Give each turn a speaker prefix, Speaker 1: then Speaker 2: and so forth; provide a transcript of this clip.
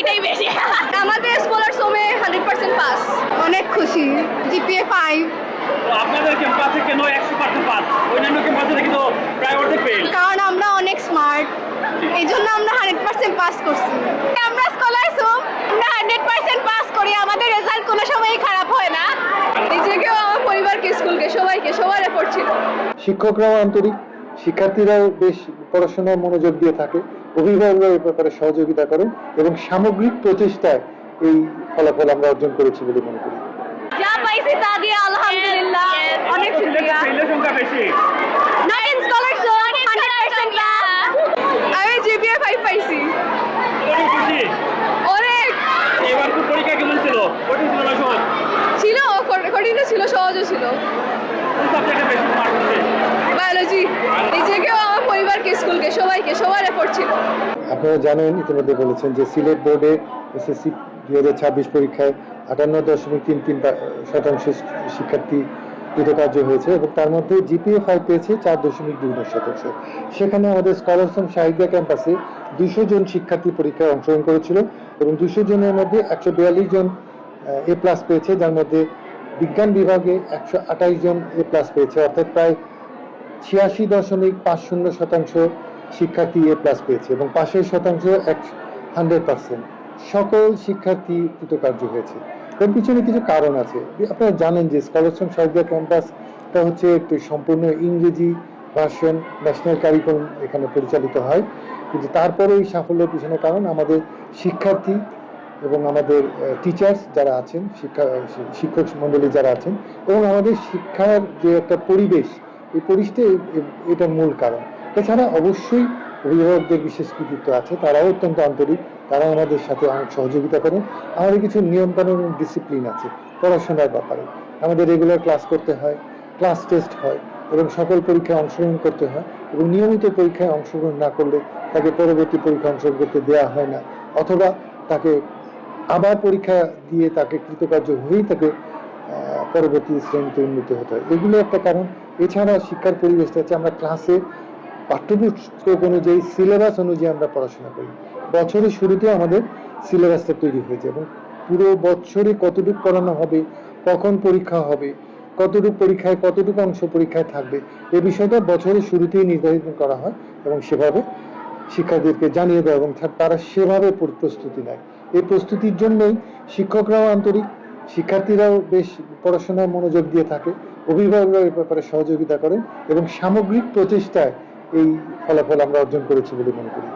Speaker 1: এটাই বেশি। আমাদের স্কলার সোমে 100% পাস। অনেক খুশি, জিপিএ 5।
Speaker 2: তো আপনাদের ক্যাম্পাসে কেন 100% পাস? অন্যান্য ক্যাম্পাসে কিন্তু প্রায় অর্ধেক ফেল।
Speaker 1: কারণ আমরা অনেক স্মার্ট, এই জন্য আমরা 100% পাস করছি। আমরা স্কলার সোম, আমরা 100% পাস করি, আমাদের রেজাল্ট কোনো সময়ই খারাপ হয় না। নিজেকেও, আমার পরিবারকে, স্কুলকে, সবার এফোর্ট ছিল।
Speaker 3: শিক্ষকরাও আন্তরিক, শিক্ষার্থীরাও বেশ পড়াশোনায় মনোযোগ দিয়ে থাকে, অভিভাবকরা এই ব্যাপারে সহযোগিতা করেন এবং সামগ্রিক প্রচেষ্টায় এই ফলাফল আমরা অর্জন করেছি বলে মনে করি।
Speaker 1: যা পাইছি তা দিয়ে আলহামদুলিল্লাহ, অনেক শুকরিয়া।
Speaker 2: ফেলের সংখ্যা বেশি।
Speaker 1: নাইন স্কলার সোম 100% পাস। আমি জিপিএ 5 পাইছি।
Speaker 2: কত খুশি?
Speaker 1: অনেক
Speaker 2: এবার তো পরীক্ষা কেমন ছিল? কঠিন ছিল না সহজ?
Speaker 1: ছিল, কঠিনও ছিল, সহজও ছিল।
Speaker 2: কোন সাবজেক্টে বেশি মার্ক হচ্ছে?
Speaker 1: বায়োলজি। নিজেকেও, আমার পরিবারকে, স্কুলকে, সবার এফোর্ট ছিল।
Speaker 3: আপনারা জানেন, ইতিমধ্যে বলেছেন যে সিলেট বোর্ডে এসএসসি 2026 পরীক্ষায় 58.33% শিক্ষার্থী কৃতকার্য হয়েছে এবং তার মধ্যে জিপিএ 5 পেয়েছে 4.29%। সেখানে আমাদের স্কলারসম শাহিদা ক্যাম্পাসে 200 জন শিক্ষার্থী পরীক্ষায় অংশগ্রহণ করেছিল এবং 200 জনের মধ্যে 142 জন এ প্লাস পেয়েছে, যার মধ্যে বিজ্ঞান বিভাগে 128 জন এ প্লাস পেয়েছে, অর্থাৎ প্রায় 86.50% শিক্ষার্থী এ প্লাস পেয়েছে এবং পাশের শতাংশ 100%। সকল শিক্ষার্থী কৃতকার্য হয়েছে। এর পিছনে কিছু কারণ আছে। আপনারা জানেন যে স্কলারসম শাহিদা ক্যাম্পাসটা হচ্ছে একটি সম্পূর্ণ ইংরেজি ভার্সন, ন্যাশনাল কারিকুলাম এখানে পরিচালিত হয়, কিন্তু তারপরে এই সাফল্যের পিছনে কারণ আমাদের শিক্ষার্থী এবং আমাদের টিচার্স যারা আছেন, শিক্ষক মণ্ডলী যারা আছেন এবং আমাদের শিক্ষার যে একটা পরিবেশ, এই পরিবেশটা এটার মূল কারণ। এছাড়া অবশ্যই অভিভাবকদের বিশেষ কৃতিত্ব আছে, তারাও অত্যন্ত আন্তরিক, তারাও আমাদের সাথে অনেক সহযোগিতা করেন। আমাদের কিছু নিয়মকানুন এবং ডিসিপ্লিন আছে পড়াশোনার ব্যাপারে। আমাদের রেগুলার ক্লাস করতে হয়, ক্লাস টেস্ট হয় এবং সকল পরীক্ষায় অংশগ্রহণ করতে হয় এবং নিয়মিত পরীক্ষায় অংশগ্রহণ না করলে তাকে পরবর্তী পরীক্ষায় অংশগ্রহণ করতে দেওয়া হয় না, অথবা তাকে আবার পরীক্ষা দিয়ে তাকে কৃতকার্য হয়েই তাকে পরবর্তী শ্রেণীতে উন্নীত হতে হয়। এগুলো একটা কারণ। এছাড়া শিক্ষার পরিবেশটা হচ্ছে আমরা ক্লাসে পাঠ্যপুস্তক অনুযায়ী, সিলেবাস অনুযায়ী আমরা পড়াশোনা করি। বছরের শুরুতে আমাদের সিলেবাসটা তৈরি হয়েছে এবং পুরো বছরে কতটুকু করানো হবে, কখন পরীক্ষা হবে, কতটুকু পরীক্ষায় কতটুকু অংশ পরীক্ষায় থাকবে, এই বিষয়টা বছরের শুরুতেই নির্ধারিত করা হয় এবং সেভাবে শিক্ষার্থীদেরকে জানিয়ে দেয় এবং তারা সেভাবে প্রস্তুতি নেয়। এই প্রস্তুতির জন্যই শিক্ষকরাও আন্তরিক, শিক্ষার্থীরাও বেশ পড়াশোনায় মনোযোগ দিয়ে থাকে, অভিভাবকরা এই ব্যাপারে সহযোগিতা করেন এবং সামগ্রিক প্রচেষ্টায় এই ফলাফল আমরা অর্জন করেছি বলে মনে করি।